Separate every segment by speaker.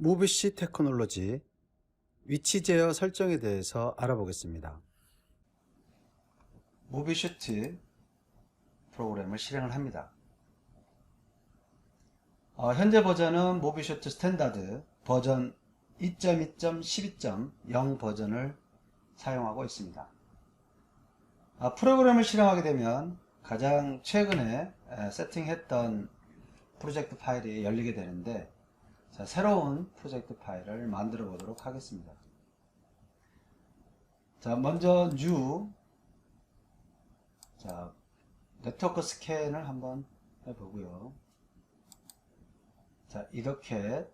Speaker 1: 무비시 테크놀로지 위치 제어 설정에 대해서 알아보겠습니다. 무비슈트 프로그램을 실행을 합니다. 현재 버전은 무비슈트 스탠다드 버전 2.2.12.0 버전을 사용하고 있습니다. 프로그램을 실행하게 되면 가장 최근에 세팅했던 프로젝트 파일이 열리게 되는데, 자, 새로운 프로젝트 파일을 만들어 보도록 하겠습니다. 자, 먼저 new, 자, 네트워크 스캔을 한번 해보고요. 자, 이렇게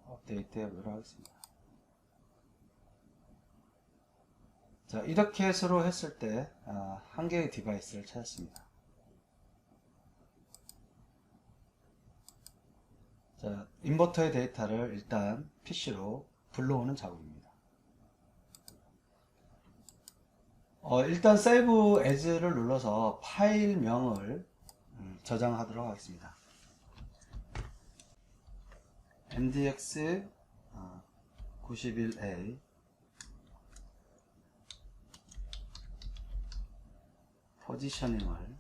Speaker 1: 업데이트 해보도록 하겠습니다. 자, 이렇게 해서로 했을 때 한 개의 디바이스를 찾았습니다. 자, 인버터의 데이터를 일단 PC로 불러오는 작업입니다. 일단 Save As를 눌러서 파일명을 저장하도록 하겠습니다. MDX 91A 포지셔닝을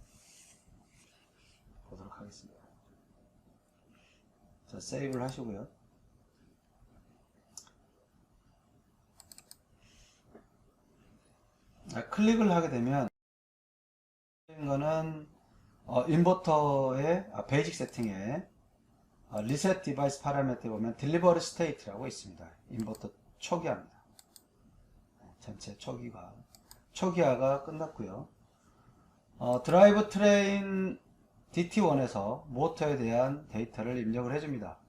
Speaker 1: 보도록 하겠습니다. 자, 세이브를 하시고요. 클릭을 하게 되면 이거는 인버터의 베이직 세팅에 리셋 디바이스 파라미터에 보면 딜리버리 스테이트라고 있습니다. 인버터 초기화입니다. 전체 초기화가 끝났고요. 드라이브 트레인 DT1에서 모터에 대한 데이터를 입력을 해줍니다.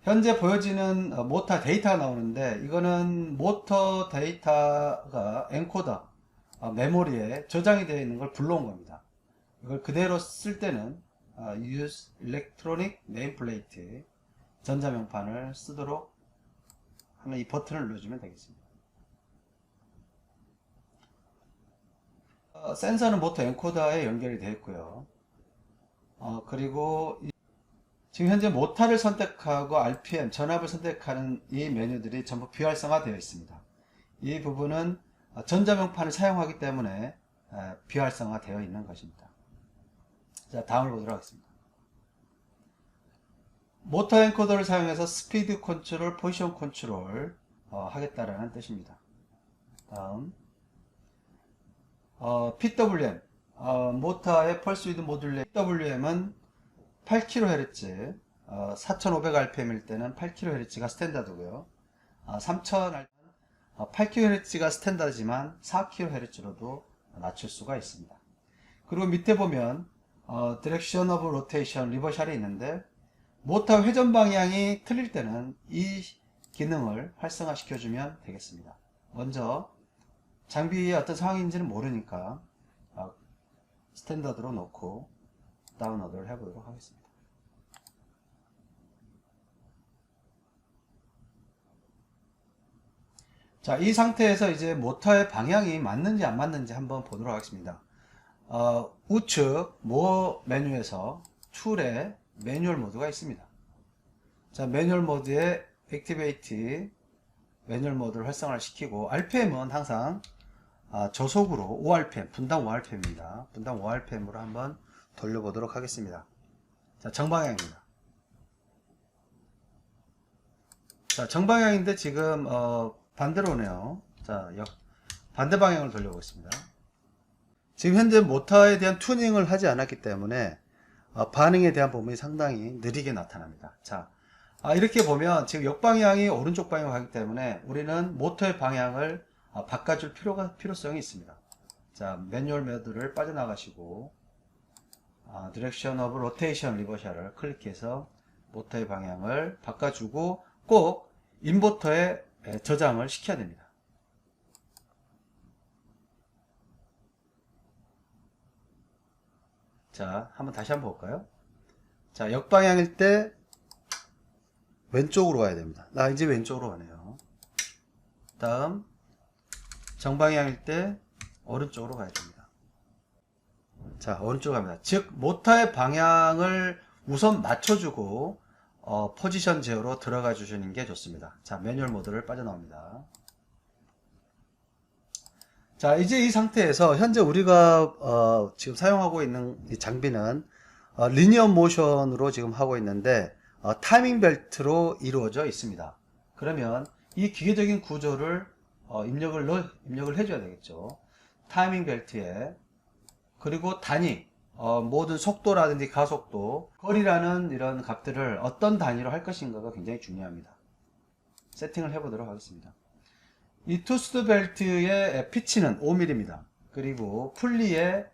Speaker 1: 현재 보여지는 모터 데이터가 나오는데, 이거는 모터 데이터가 엔코더 메모리에 저장이 되어 있는 걸 불러온 겁니다. 이걸 그대로 쓸 때는 use electronic nameplate 전자명판을 쓰도록 하는 이 버튼을 눌러주면 되겠습니다. 센서는 모터 엔코더에 연결이 되어 있고요. 그리고 지금 현재 모타를 선택하고 RPM 전압을 선택하는 이 메뉴들이 전부 비활성화 되어 있습니다. 이 부분은 전자명판을 사용하기 때문에 비활성화 되어 있는 것입니다. 자, 다음을 보도록 하겠습니다. 모터 엔코더를 사용해서 스피드 컨트롤, 포지션 컨트롤 하겠다라는 뜻입니다. 다음 PWM 모터의 펄스 위드 모듈레 PWM은 8kHz 4500rpm일 때는 8kHz가 스탠다드고요. 3000rpm 8kHz가 스탠다드지만 4kHz로도 낮출 수가 있습니다. 그리고 밑에 보면 디렉션 오브 로테이션 리버셜이 있는데, 모터 회전 방향이 틀릴 때는 이 기능을 활성화 시켜주면 되겠습니다. 먼저 장비의 어떤 상황인지는 모르니까 스탠다드로 놓고 다운로드를 해보도록 하겠습니다. 자, 이 상태에서 이제 모터의 방향이 맞는지 안 맞는지 한번 보도록 하겠습니다. 우측 모어 메뉴에서 툴에 매뉴얼 모드가 있습니다. 자, 매뉴얼 모드에 액티베이트 매뉴얼 모드를 활성화를 시키고, RPM은 항상 저속으로 5rpm, 분당 5rpm입니다. 분당 5rpm으로 한번 돌려보도록 하겠습니다. 자, 정방향입니다. 자, 정방향인데 지금 반대로 오네요. 자, 반대 방향을 돌려보겠습니다. 지금 현재 모터에 대한 튜닝을 하지 않았기 때문에 반응에 대한 부분이 상당히 느리게 나타납니다. 자, 이렇게 보면 지금 역방향이 오른쪽 방향으로 가기 때문에 우리는 모터의 방향을 바꿔줄 필요성이 있습니다. 자, 매뉴얼 모드를 빠져나가시고 디렉션 오브 로테이션 리버셜을 클릭해서 모터의 방향을 바꿔주고, 꼭 인버터에 저장을 시켜야 됩니다. 자, 다시 한번 볼까요? 자, 역방향일 때 왼쪽으로 가야 됩니다. 이제 왼쪽으로 가네요. 다음 정방향일 때 오른쪽으로 가야 됩니다. 자, 오른쪽으로 갑니다. 즉 모터의 방향을 우선 맞춰주고 포지션 제어로 들어가 주시는 게 좋습니다. 자, 매뉴얼 모드를 빠져나옵니다. 자, 이제 이 상태에서 현재 우리가 지금 사용하고 있는 이 장비는 리니어 모션으로 지금 하고 있는데 타이밍 벨트로 이루어져 있습니다. 그러면 이 기계적인 구조를 입력을 해줘야 되겠죠. 타이밍 벨트에, 그리고 단위, 모든 속도라든지 가속도, 거리라는 이런 값들을 어떤 단위로 할 것인가가 굉장히 중요합니다. 세팅을 해보도록 하겠습니다. 이 투스드 벨트의 피치는 5mm입니다. 그리고 풀리의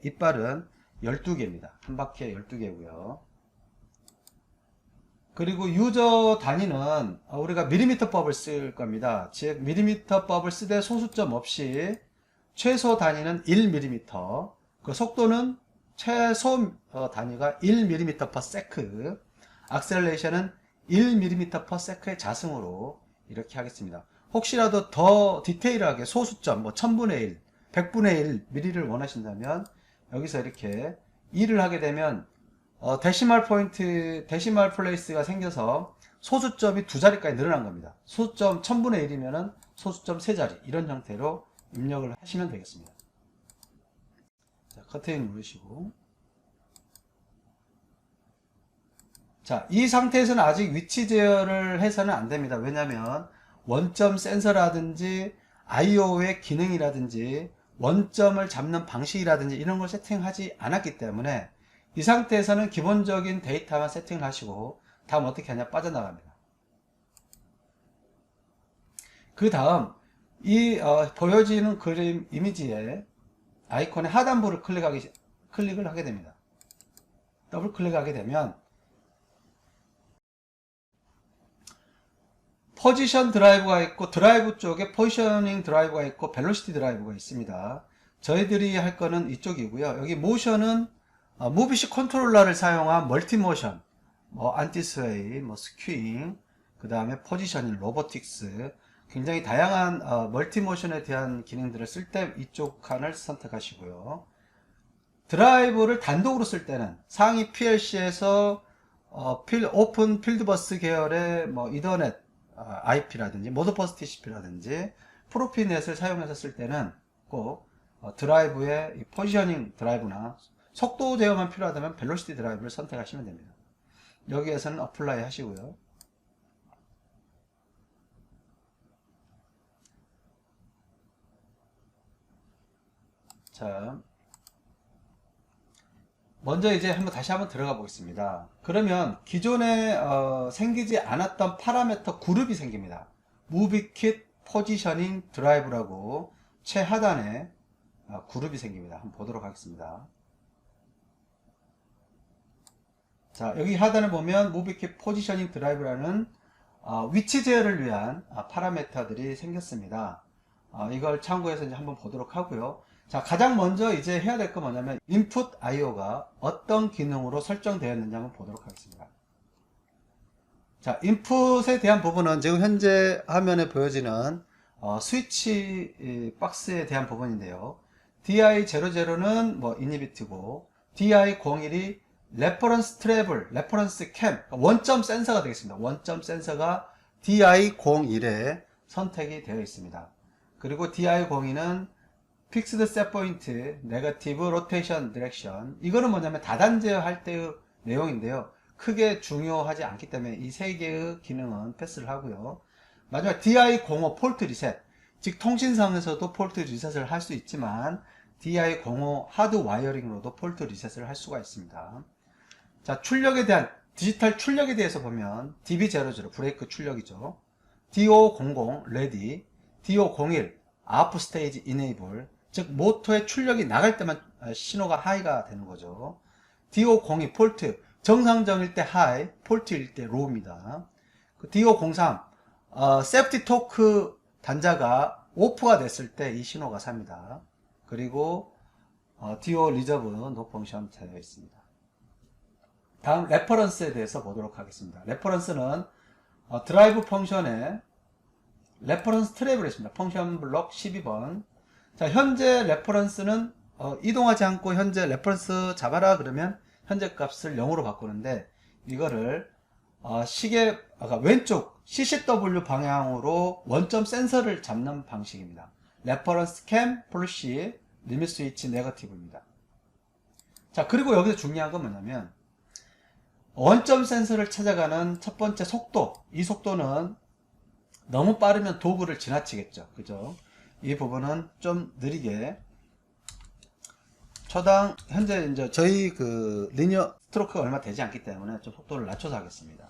Speaker 1: 이빨은 12개입니다. 한 바퀴에 12개고요. 그리고 유저 단위는 우리가 밀리미터법을 쓸 겁니다. 즉 밀리미터법을 쓰되 소수점 없이 최소 단위는 1mm, 그 속도는 최소 단위가 1mm/s, 악셀레이션은 1mm/s의 자승으로 이렇게 하겠습니다. 혹시라도 더 디테일하게 소수점, 뭐 1000분의 1, 100분의 1mm를 원하신다면 여기서 이렇게 2를 하게 되면 데시말 포인트, 데시말 플레이스가 생겨서 소수점이 두 자리까지 늘어난 겁니다. 소수점 1000분의 1이면은 소수점 3자리, 이런 형태로 입력을 하시면 되겠습니다. 자, 커튼 누르시고. 자, 이 상태에서는 아직 위치 제어를 해서는 안 됩니다. 왜냐면 원점 센서라든지 IO의 기능이라든지 원점을 잡는 방식이라든지 이런 걸 세팅하지 않았기 때문에 이 상태에서는 기본적인 데이터만 세팅을 하시고 다음 어떻게 하냐, 빠져나갑니다. 그 다음 이 보여지는 그림 이미지에 아이콘의 하단부를 클릭을 하게 됩니다. 더블 클릭하게 되면 포지션 드라이브가 있고, 드라이브 쪽에 포지셔닝 드라이브가 있고 벨로시티 드라이브가 있습니다. 저희들이 할 거는 이쪽이고요. 여기 모션은 무비시 컨트롤러를 사용한 멀티모션, 뭐 안티스웨이, 뭐 스큐잉, 그 다음에 포지셔닝, 로보틱스, 굉장히 다양한 멀티모션에 대한 기능들을 쓸 때 이쪽 칸을 선택하시고요. 드라이브를 단독으로 쓸 때는 상위 PLC에서 오픈 필드버스 계열의 뭐 이더넷 IP라든지 모드버스 TCP라든지 프로피넷을 사용해서 쓸 때는 꼭 드라이브의 이 포지셔닝 드라이브나 속도 제어만 필요하다면 벨로시티 드라이브를 선택하시면 됩니다. 여기에서는 어플라이 하시고요. 자, 먼저 이제 다시 한번 들어가 보겠습니다. 그러면 기존에 생기지 않았던 파라미터 그룹이 생깁니다. 무비킷 포지셔닝 드라이브라고 최하단에 그룹이 생깁니다. 한번 보도록 하겠습니다. 자, 여기 하단에 보면 무비킷 포지셔닝 드라이브라는 위치 제어를 위한 파라미터들이 생겼습니다. 이걸 참고해서 이제 한번 보도록 하고요. 자, 가장 먼저 이제 해야 될 건 뭐냐면 인풋 IO가 어떤 기능으로 설정되었는지 한번 보도록 하겠습니다. 자, 인풋에 대한 부분은 지금 현재 화면에 보여지는 스위치 박스에 대한 부분인데요. DI00는 뭐 이니비트고, DI01이 레퍼런스 트래블, 레퍼런스 캠, 원점 센서가 되겠습니다. 원점 센서가 DI01에 선택이 되어 있습니다. 그리고 DI02는 픽스드 셋 포인트, 네거티브 로테이션 디렉션, 이거는 뭐냐면 다단 제어할 때의 내용인데요. 크게 중요하지 않기 때문에 이 세 개의 기능은 패스를 하고요. 마지막 DI05 폴트 리셋, 즉 통신상에서도 폴트 리셋을 할 수 있지만 DI05 하드 와이어링으로도 폴트 리셋을 할 수가 있습니다. 자, 출력에 대한 디지털 출력에 대해서 보면 DB00 브레이크 출력이죠. D500 레디, D501 아프 스테이지 이네이블, 즉 모터의 출력이 나갈 때만 신호가 하이가 되는 거죠. D502 폴트, 정상적일 때 하이, 폴트일 때 로우입니다. 그 D503 세프티 토크 단자가 오프가 됐을 때 이 신호가 삽니다. 그리고 D5 리저브 노 펑션 되어 있습니다. 다음 레퍼런스에 대해서 보도록 하겠습니다. 레퍼런스는 드라이브 펑션에 레퍼런스 트랩을 했습니다. 펑션 블록 12번. 자, 현재 레퍼런스는 이동하지 않고 현재 레퍼런스 잡아라 그러면 현재 값을 0으로 바꾸는데, 이거를 시계 왼쪽 CCW 방향으로 원점 센서를 잡는 방식입니다. 레퍼런스 캠 폴시 리밋 스위치 네거티브입니다. 자, 그리고 여기서 중요한 건 뭐냐면, 원점 센서를 찾아가는 첫 번째 속도, 이 속도는 너무 빠르면 도구를 지나치겠죠. 그죠? 이 부분은 좀 느리게, 초당 현재 이제 저희 그 리니어 스트로크가 얼마 되지 않기 때문에 좀 속도를 낮춰서 하겠습니다.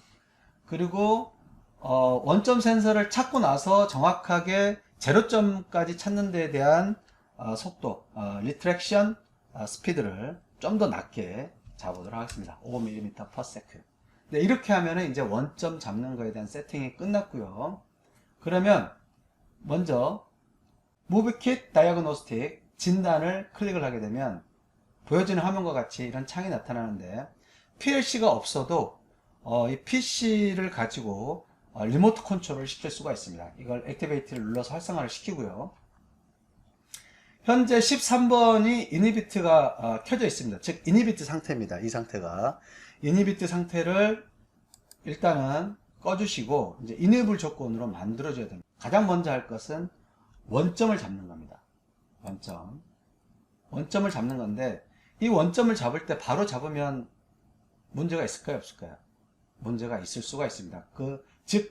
Speaker 1: 그리고 원점 센서를 찾고 나서 정확하게 제로점까지 찾는 데에 대한 속도, 리트랙션 스피드를 좀 더 낮게 잡아보도록 하겠습니다. 5mm/s. 네, 이렇게 하면은 이제 원점 잡는 거에 대한 세팅이 끝났고요. 그러면 먼저 Move Kit Diagnostic 진단을 클릭을 하게 되면 보여지는 화면과 같이 이런 창이 나타나는데, PLC가 없어도 이 PC를 가지고 리모트 컨트롤을 시킬 수가 있습니다. 이걸 액티베이트를 눌러서 활성화를 시키고요. 현재 13번이 이니비트가 켜져 있습니다. 즉 이니비트 상태입니다. 이 상태가 이니비트 상태를 일단은 꺼주시고 이제 이네이블 조건으로 만들어줘야 됩니다. 가장 먼저 할 것은 원점을 잡는 겁니다. 원점을 잡는 건데, 이 원점을 잡을 때 바로 잡으면 문제가 있을까요, 없을까요? 문제가 있을 수가 있습니다.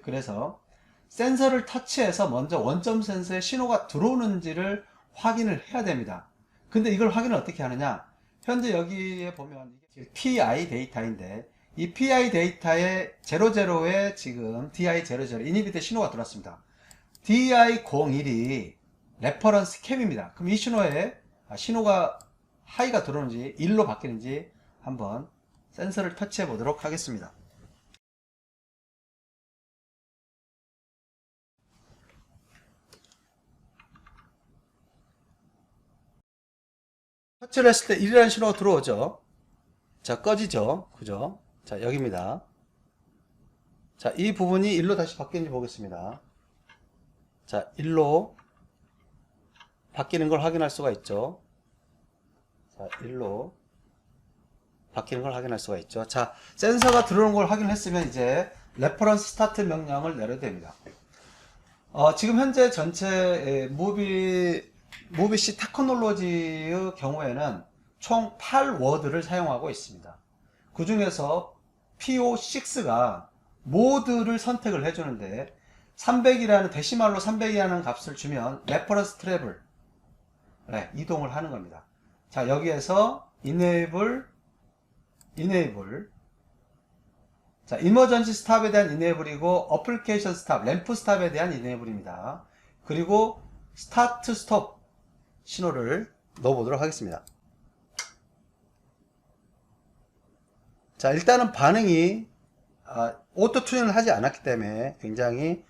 Speaker 1: 그래서 센서를 터치해서 먼저 원점 센서에 신호가 들어오는지를 확인을 해야 됩니다. 근데 이걸 확인을 어떻게 하느냐? 현재 여기에 보면 이게 PI 데이터인데, 이 PI 데이터에 00에 지금 DI00 이니비트 신호가 들어왔습니다. DI01이 레퍼런스 캠입니다. 그럼 이 신호에 신호가 하이가 들어오는지 1로 바뀌는지 한번 센서를 터치해 보도록 하겠습니다. 터치를 했을 때 1이라는 신호가 들어오죠. 자, 꺼지죠. 그죠? 자, 여기입니다. 자, 이 부분이 1로 다시 바뀌는지 보겠습니다. 자, 1로 바뀌는 걸 확인할 수가 있죠. 자, 1로 바뀌는 걸 확인할 수가 있죠. 자, 센서가 들어오는 걸 확인했으면 이제 레퍼런스 스타트 명령을 내려야 됩니다. 지금 현재 전체 무비C 테크놀로지의 경우에는 총 8워드를 사용하고 있습니다. 그 중에서 PO6가 모드를 선택을 해주는데, 300이라는 데시말로 300이라는 값을 주면 레퍼런스 트래블 이동을 하는 겁니다. 자, 여기에서 enable 자, 이머전시 스탑에 대한 enable이고 어플리케이션 스탑, 램프 스탑에 대한 enable입니다. 그리고 스타트 스톱 신호를 넣어보도록 하겠습니다. 자, 일단은 반응이 오토 튜닝을 하지 않았기 때문에 굉장히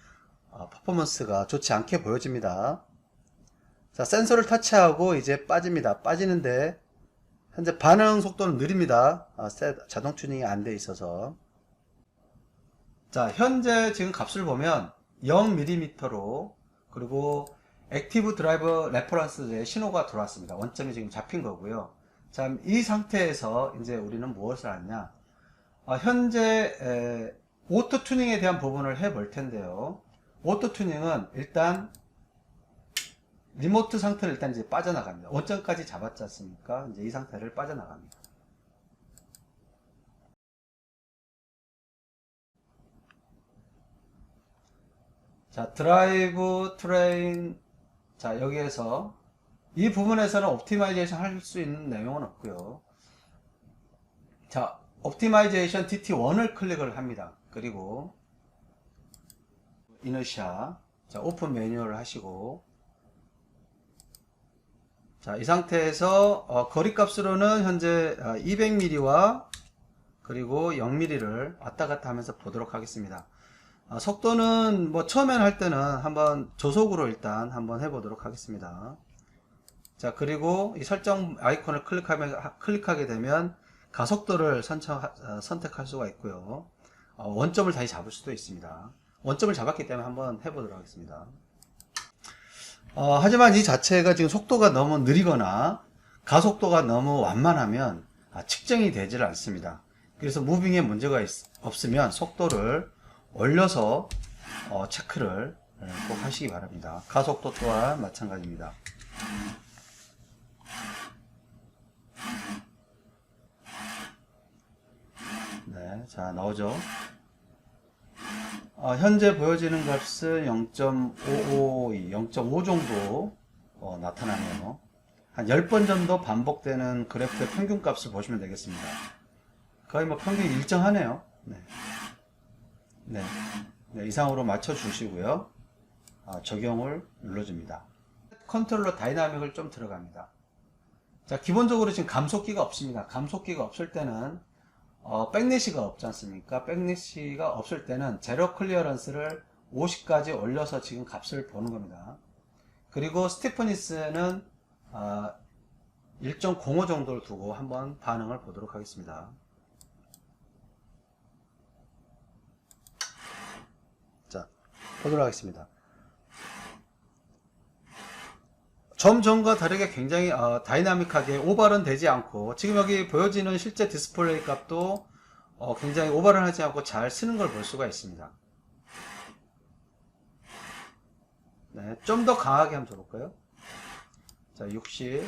Speaker 1: 퍼포먼스가 좋지 않게 보여집니다. 자, 센서를 터치하고 이제 빠집니다. 빠지는데 현재 반응 속도는 느립니다. 자동 튜닝이 안 돼 있어서. 자, 현재 지금 값을 보면 0mm로, 그리고 액티브 드라이버 레퍼런스에 신호가 들어왔습니다. 원점이 지금 잡힌 거고요. 자, 이 상태에서 이제 우리는 무엇을 하느냐? 현재 오토 튜닝에 대한 부분을 해볼 텐데요. 오토 튜닝은 일단 리모트 상태를 일단 이제 빠져나갑니다. 원점까지 잡았지 않습니까? 이제 이 상태를 빠져나갑니다. 자, 드라이브 트레인. 자, 여기에서 이 부분에서는 옵티마이제이션 할 수 있는 내용은 없고요. 자, 옵티마이제이션 DT1을 클릭을 합니다. 그리고 이너시아, 자, 오픈 매뉴얼을 하시고, 자, 이 상태에서 거리값으로는 현재 200mm와 그리고 0mm를 왔다 갔다 하면서 보도록 하겠습니다. 속도는 뭐 처음에 할 때는 한번 저속으로 일단 한번 해보도록 하겠습니다. 자, 그리고 이 설정 아이콘을 클릭하게 되면 가속도를 선택할 수가 있고요. 원점을 다시 잡을 수도 있습니다. 원점을 잡았기 때문에 한번 해보도록 하겠습니다. 하지만 이 자체가 지금 속도가 너무 느리거나 가속도가 너무 완만하면 측정이 되질 않습니다. 그래서 무빙에 문제가 없으면 속도를 올려서 체크를 꼭 하시기 바랍니다. 가속도 또한 마찬가지입니다. 네, 자 나오죠. 현재 보여지는 값은 0.552, 0.5 정도 나타나네요. 한 10번 정도 반복되는 그래프의 평균 값을 보시면 되겠습니다. 거의 뭐 평균이 일정하네요. 네. 네. 네, 이상으로 맞춰 주시고요. 적용을 눌러줍니다. 컨트롤러 다이나믹을 좀 들어갑니다. 자, 기본적으로 지금 감속기가 없습니다. 감속기가 없을 때는 백래시가 없지 않습니까? 백래시가 없을 때는 제로 클리어런스를 50까지 올려서 지금 값을 보는 겁니다. 그리고 스티프니스는 1.05 정도를 두고 한번 반응을 보도록 하겠습니다. 자, 보도록 하겠습니다. 좀 전과 다르게 굉장히 다이나믹하게 오버런 되지 않고, 지금 여기 보여지는 실제 디스플레이 값도 굉장히 오버런 하지 않고 잘 쓰는 걸 볼 수가 있습니다. 네, 좀 더 강하게 한번 줘볼까요? 자, 60.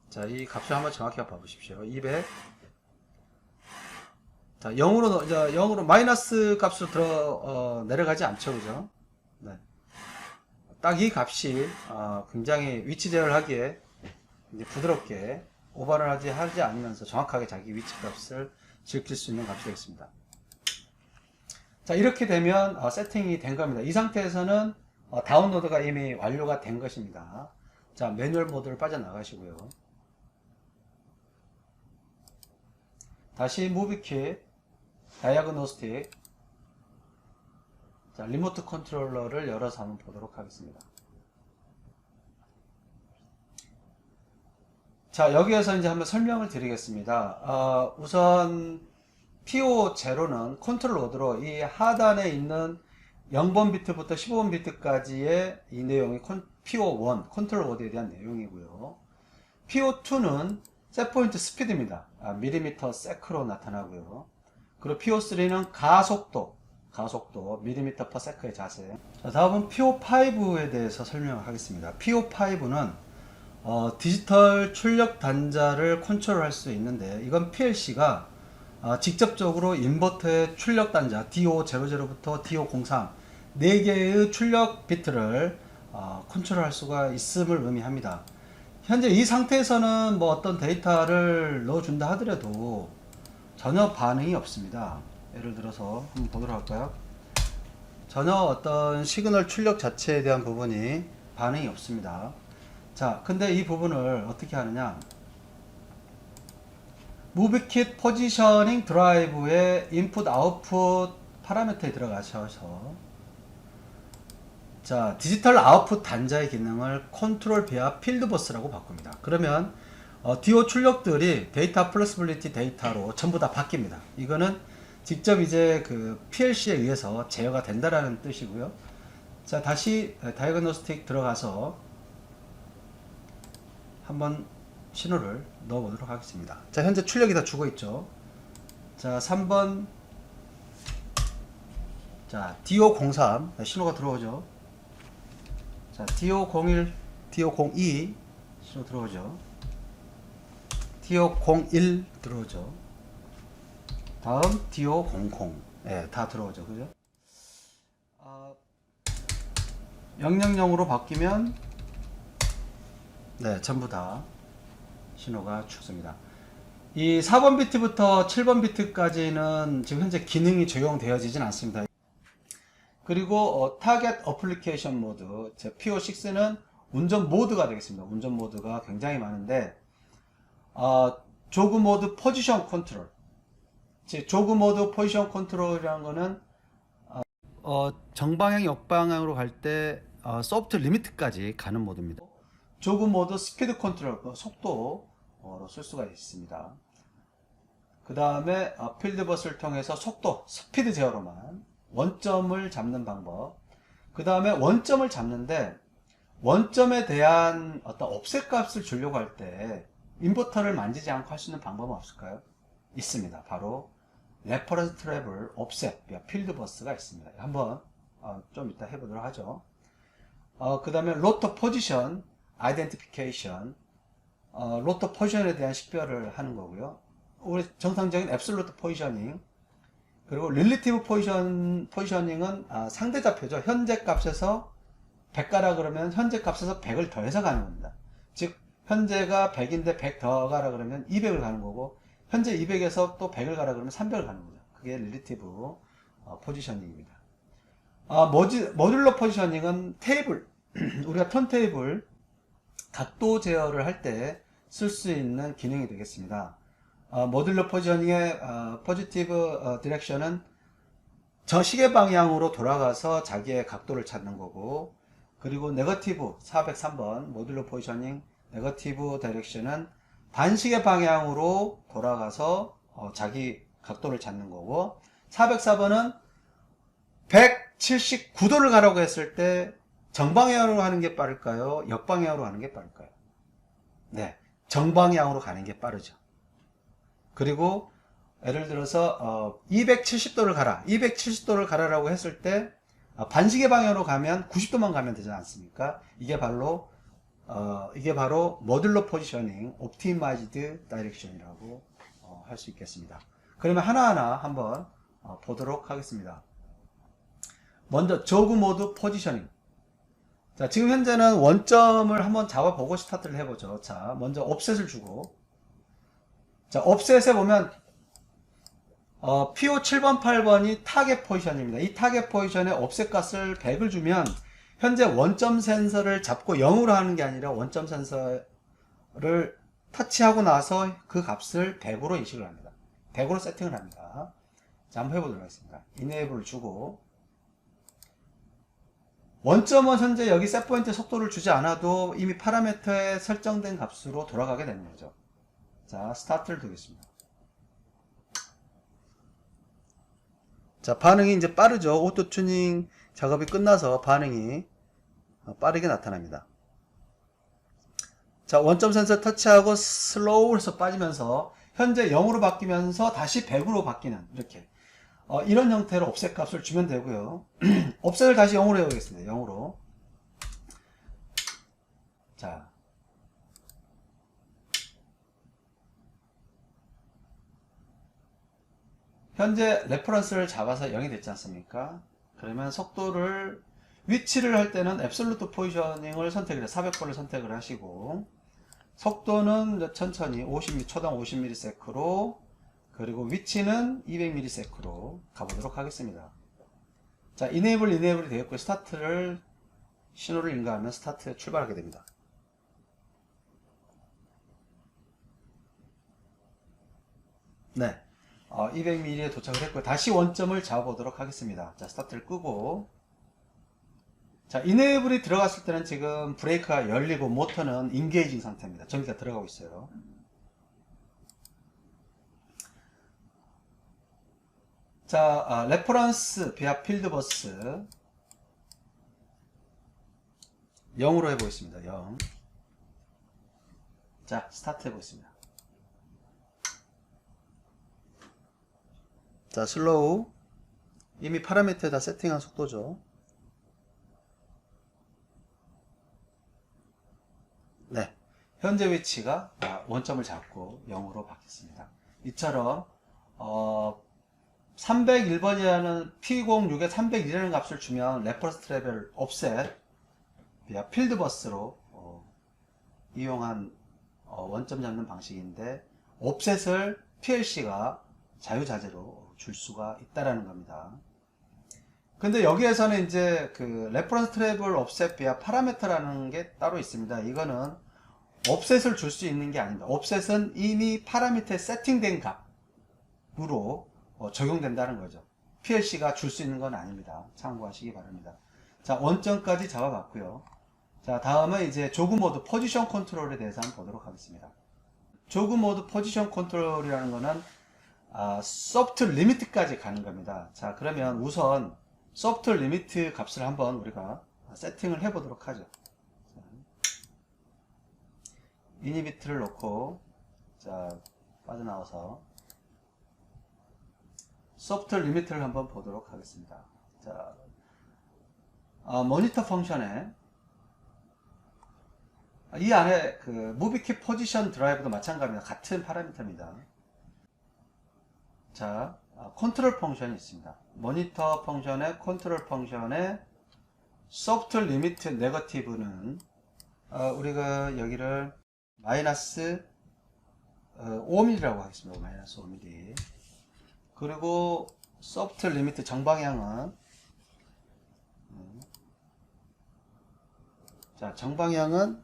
Speaker 1: 자, 이 값을 한번 정확히 봐보십시오. 200. 자, 0으로 마이너스 값으로 내려가지 않죠, 그죠? 네. 딱 이 값이 굉장히 위치 제어를 하기에 이제 부드럽게 오버를 하지 않으면서 정확하게 자기 위치 값을 지킬 수 있는 값이 되겠습니다. 자, 이렇게 되면 세팅이 된 겁니다. 이 상태에서는 다운로드가 이미 완료가 된 것입니다. 자, 매뉴얼 모드를 빠져나가시고요. 다시 무비킷, 다이아그노스틱, 자, 리모트 컨트롤러를 열어서 한번 보도록 하겠습니다. 자, 여기에서 이제 한번 설명을 드리겠습니다. 우선 PO0는 컨트롤 로드로 이 하단에 있는 0번 비트부터 15번 비트까지의 이 내용이 PO1 컨트롤 로드에 대한 내용이고요. PO2는 셋포인트 스피드입니다. 밀리미터 세크로 나타나고요. 그리고 PO3는 가속도 밀리미터 퍼 세크의 자세. 자, 다음은 PO5에 대해서 설명을 하겠습니다. PO5는 디지털 출력 단자를 컨트롤할 수 있는데, 이건 PLC가 직접적으로 인버터의 출력 단자 D500부터 D503 4개의 출력 비트를 컨트롤할 수가 있음을 의미합니다. 현재 이 상태에서는 뭐 어떤 데이터를 넣어준다 하더라도 전혀 반응이 없습니다. 예를 들어서 한번 보도록 할까요? 전혀 어떤 시그널 출력 자체에 대한 부분이 반응이 없습니다. 자, 근데 이 부분을 어떻게 하느냐? 무비킷 포지셔닝 드라이브의 인풋 아웃풋 파라미터에 들어가셔서, 자, 디지털 아웃풋 단자의 기능을 컨트롤 베어 필드버스라고 바꿉니다. 그러면 DO 출력들이 데이터 플렉시빌리티 데이터로 전부 다 바뀝니다. 이거는 직접 이제 그 PLC에 의해서 제어가 된다라는 뜻이고요. 자, 다시 다이어그노스틱 들어가서 한번 신호를 넣어 보도록 하겠습니다. 자, 현재 출력이 다 죽어 있죠. 자, 3번. 자, DO03 신호가 들어오죠. 자, DO01, DO02 신호 들어오죠. DO01 들어오죠. 다음 DO00. 예, 다 들어오죠. 그죠? 명령형으로 바뀌면 네, 전부 다 신호가 죽습니다. 이 4번 비트부터 7번 비트까지는 지금 현재 기능이 적용되어지진 않습니다. 그리고 타겟 어플리케이션 모드, PO6는 운전 모드가 되겠습니다. 운전 모드가 굉장히 많은데, 조그 모드 포지션 컨트롤, 조그 모드 포지션 컨트롤이라는 거는 정방향 역방향으로 갈 때 소프트 리미트까지 가는 모드입니다. 조그 모드 스피드 컨트롤, 속도로 쓸 수가 있습니다. 그 다음에 필드버스를 통해서 속도, 스피드 제어로만 원점을 잡는 방법. 그 다음에 원점을 잡는데 원점에 대한 어떤 offset 값을 주려고 할 때 인버터를 만지지 않고 할 수 있는 방법은 없을까요? 있습니다. 바로 레퍼런스 트래블 offset 필드 버스가 있습니다. 한번 좀 이따 해보도록 하죠. 그 다음에 로터 포지션 아이덴티피케이션, 로터 포지션에 대한 식별을 하는 거고요. 우리 정상적인 앱솔루트 포지셔닝, 그리고 릴리티브 포지셔닝은 상대 좌표죠. 현재 값에서 100 가라 그러면 현재 값에서 100을 더해서 가는 겁니다. 즉 현재가 100인데 100 더 가라 그러면 200을 가는 거고, 현재 200에서 또 100을 가라 그러면 300을 가는 거죠. 그게 릴리티브 포지셔닝입니다. 모듈러 포지셔닝은 테이블 우리가 턴테이블 각도 제어를 할 때 쓸 수 있는 기능이 되겠습니다. 모듈러 포지셔닝의 포지티브 디렉션은 저 시계 방향으로 돌아가서 자기의 각도를 찾는 거고, 그리고 네거티브 403번 모듈러 포지셔닝 네거티브 디렉션은 반시계 방향으로 돌아가서 자기 각도를 찾는 거고, 404번은 179도를 가라고 했을 때 정방향으로 가는 게 빠를까요? 역방향으로 가는 게 빠를까요? 네, 정방향으로 가는 게 빠르죠. 그리고 예를 들어서 270도를 가라, 270도를 가라라고 했을 때 반시계 방향으로 가면 90도만 가면 되지 않습니까? 이게 바로 모듈러 포지셔닝 옵티마이즈드 다이렉션이라고 할 수 있겠습니다. 그러면 하나하나 한번 보도록 하겠습니다. 먼저 조그 모드 포지셔닝. 자, 지금 현재는 원점을 한번 잡아보고 스타트를 해보죠. 자, 먼저 옵셋을 주고, 자, 옵셋에 보면 PO 7번, 8번이 타겟 포지션입니다. 이 타겟 포지션에 옵셋 값을 100을 주면 현재 원점 센서를 잡고 0으로 하는 게 아니라 원점 센서를 터치하고 나서 그 값을 100으로 인식을 합니다. 100으로 세팅을 합니다. 자, 한번 해보도록 하겠습니다. 이네이블을 주고, 원점은 현재 여기 셋포인트 속도를 주지 않아도 이미 파라미터에 설정된 값으로 돌아가게 되는 거죠. 자, 스타트를 두겠습니다. 자, 반응이 이제 빠르죠. 오토 튜닝 작업이 끝나서 반응이 빠르게 나타납니다. 자, 원점 센서 터치하고 슬로우 해서 빠지면서 현재 0으로 바뀌면서 다시 100으로 바뀌는, 이렇게 이런 형태로 옵셋 값을 주면 되고요. 옵셋을 다시 0으로 해보겠습니다. 0으로. 자, 현재 레퍼런스를 잡아서 0이 됐지 않습니까? 그러면 속도를, 위치를 할 때는 앱솔루트 포지셔닝을 선택을 해요. 400번을 선택을 하시고, 속도는 천천히 50ms, 초당 50ms로, 그리고 위치는 200ms로 가보도록 하겠습니다. 자, 이네이블이 되었고, 스타트를, 신호를 인가하면 스타트에 출발하게 됩니다. 네, 200m에 도착을 했고, 다시 원점을 잡아보도록 하겠습니다. 자, 스타트를 끄고, 자, 이네이블이 들어갔을 때는 지금 브레이크가 열리고 모터는 인게이징 상태입니다. 전기가 들어가고 있어요. 자, 레퍼런스 비아 필드 버스 0으로 해보겠습니다. 0. 자, 스타트 해보겠습니다. 자, 슬로우. 이미 파라미터에 다 세팅한 속도죠. 네, 현재 위치가 원점을 잡고 0으로 바뀌었습니다. 이처럼 301번이라는 P06에 301이라는 값을 주면 레퍼런스 트래블 옵셋 비아 필드 버스로 이용한 원점 잡는 방식인데, 옵셋을 PLC가 자유자재로 줄 수가 있다라는 겁니다. 근데 여기에서는 이제 그 레퍼런스 트래블 옵셋 비아 파라미터라는 게 따로 있습니다. 이거는 옵셋을 줄 수 있는 게 아닙니다. 옵셋은 이미 파라미터에 세팅된 값으로 적용된다는 거죠. PLC가 줄 수 있는 건 아닙니다. 참고하시기 바랍니다. 자, 원점까지 잡아봤고요. 자, 다음은 이제 조그 모드 포지션 컨트롤에 대해서 한번 보도록 하겠습니다. 조그 모드 포지션 컨트롤이라는 거는 소프트 리미트까지 가는 겁니다. 자, 그러면 우선 소프트 리미트 값을 한번 우리가 세팅을 해 보도록 하죠. 이니비트를 놓고, 자, 빠져나와서 소프트 리미트를 한번 보도록 하겠습니다. 자, 모니터 펑션에 이 안에 그 무비키 포지션 드라이브도 마찬가지입니다. 같은 파라미터입니다. 자, 컨트롤 펑션이 있습니다. 모니터 펑션에 컨트롤 펑션에 소프트 리미트 네거티브는 우리가 여기를 마이너스 5mm라고 하겠습니다. 마이너스 5mm. 그리고 소프트 리미트 정방향은 자, 정방향은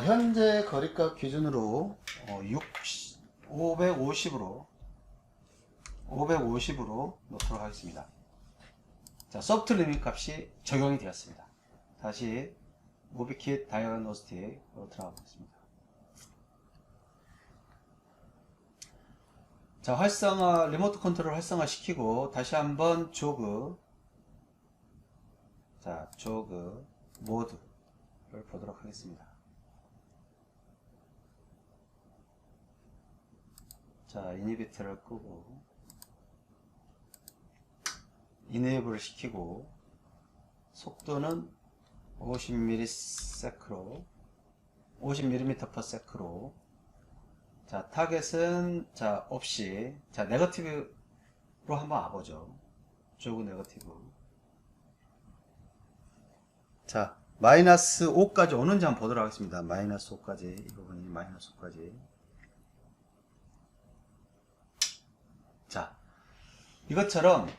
Speaker 1: 현재 거리값 기준으로 550으로 놓도록 하겠습니다. 자, 소프트 리밋 값이 적용이 되었습니다. 다시 무비킷 다이어노스틱으로 들어가보겠습니다. 자, 리모트 컨트롤 활성화 시키고 다시 한번 조그 모드를 보도록 하겠습니다. 자, 이니비트를 끄고 이네이블을 시키고 속도는 50ms/s로 자, 타겟은 자, 없이 자, 네거티브로 한번 와보죠. 조그 네거티브. 자, 마이너스 5까지 오는지 한번 보도록 하겠습니다. 마이너스 5까지, 이 부분이 마이너스 5까지. 자, 이것처럼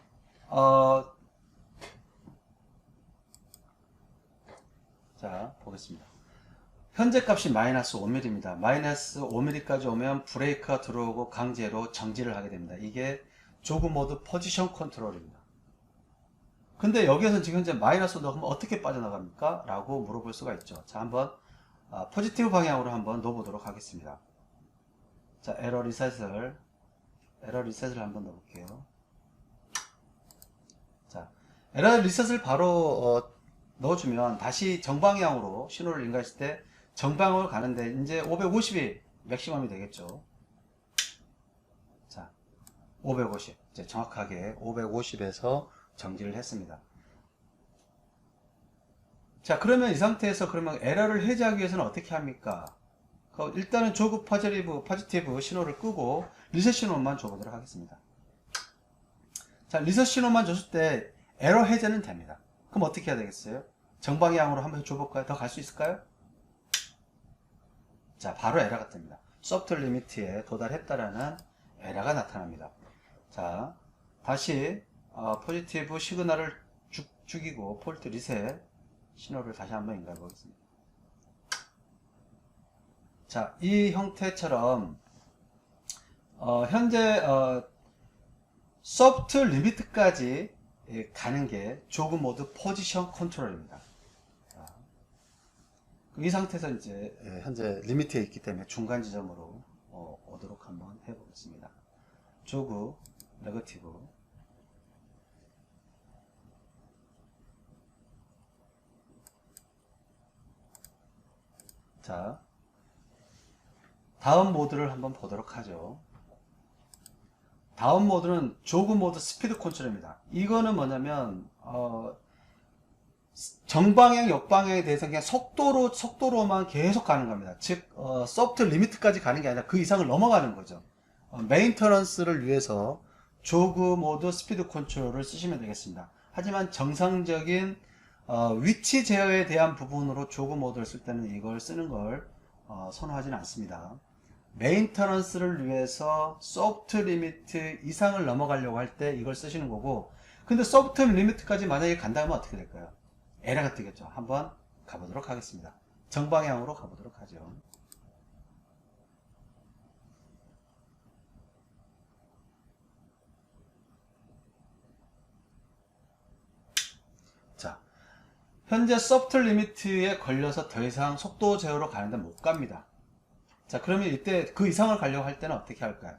Speaker 1: 자, 보겠습니다. 현재 값이 마이너스 5mm입니다. 마이너스 5mm까지 오면 브레이크가 들어오고 강제로 정지를 하게 됩니다. 이게 조그 모드 포지션 컨트롤입니다. 근데 여기에서 지금 현재 마이너스 넣으면 어떻게 빠져나갑니까? 라고 물어볼 수가 있죠. 자, 한번 포지티브 방향으로 한번 넣어보도록 하겠습니다. 자, 에러 리셋을 한번 넣어볼게요. 자, 에러 리셋을 바로 넣어주면 다시 정방향으로 신호를 인가했을 때 정방향으로 가는데 이제 550이 맥시멈이 되겠죠. 자, 550 이제 정확하게 550에서 정지를 했습니다. 자, 그러면 이 상태에서 그러면 에러를 해제하기 위해서는 어떻게 합니까? 일단은 조그 포지티브 신호를 끄고 리셋 신호만 줘보도록 하겠습니다. 자, 리셋 신호만 줬을 때 에러 해제는 됩니다. 그럼 어떻게 해야 되겠어요? 정방향으로 한번 줘볼까요? 더 갈 수 있을까요? 자, 바로 에러가 뜹니다. 소프트 리미트에 도달했다라는 에러가 나타납니다. 자, 다시 포지티브 시그널을 죽이고 폴트 리셋 신호를 다시 한번 인가해 보겠습니다. 자, 이 형태처럼 현재 소프트 리미트까지 가는 게 조그 모드 포지션 컨트롤입니다. 이 상태에서 이제 현재 리미트에 있기 때문에 중간 지점으로 오도록 한번 해보겠습니다. 조그 네거티브. 자, 다음 모드를 한번 보도록 하죠. 다음 모드는 조그 모드 스피드 컨트롤입니다. 이거는 뭐냐면 정방향 역방향에 대해서 그냥 속도로만 계속 가는 겁니다. 즉 소프트 리미트까지 가는 게 아니라 그 이상을 넘어가는 거죠. 메인터넌스를 위해서 조그 모드 스피드 컨트롤을 쓰시면 되겠습니다. 하지만 정상적인 위치 제어에 대한 부분으로 조그 모드를 쓸 때는 이걸 쓰는 걸 선호하지는 않습니다. 메인터넌스를 위해서 소프트 리미트 이상을 넘어가려고 할 때 이걸 쓰시는 거고, 근데 소프트 리미트까지 만약에 간다면 어떻게 될까요? 에러가 뜨겠죠. 한번 가보도록 하겠습니다. 정방향으로 가보도록 하죠. 자, 현재 소프트 리미트에 걸려서 더 이상 속도 제어로 가는데 못 갑니다. 자, 그러면 이때 그 이상을 가려고 할 때는 어떻게 할까요?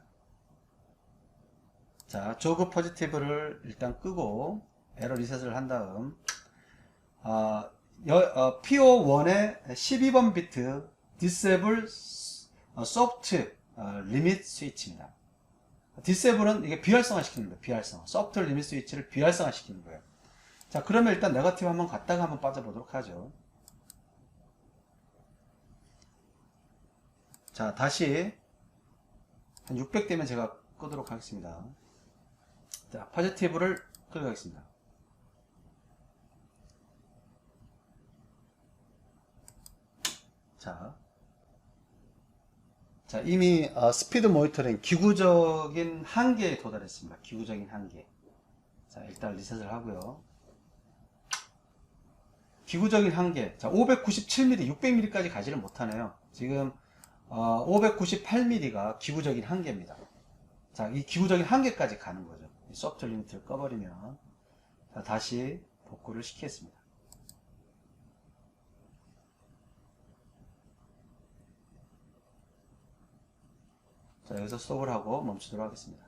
Speaker 1: 자, 조그 포지티브를 일단 끄고 에러 리셋을 한 다음 PO1의 12번 비트 disable soft limit 스위치입니다. disable은 이게 비활성화 시키는 거예요. 비활성화. soft limit 스위치를 비활성화 시키는 거예요. 자, 그러면 일단 네거티브 한번 갔다가 한번 빠져보도록 하죠. 자, 다시 한 600 되면 제가 끄도록 하겠습니다. 자, 포지티브를 끄도록 하겠습니다. 자, 이미 스피드 모니터링 기구적인 한계에 도달했습니다. 기구적인 한계. 자, 일단 리셋을 하고요. 기구적인 한계. 자, 597mm, 600mm까지 가지를 못하네요. 지금 598mm가 기구적인 한계입니다. 자, 이 기구적인 한계까지 가는 거죠. 이 소프트 리미트를 꺼버리면. 자, 다시 복구를 시키겠습니다. 자, 여기서 스톱을 하고 멈추도록 하겠습니다.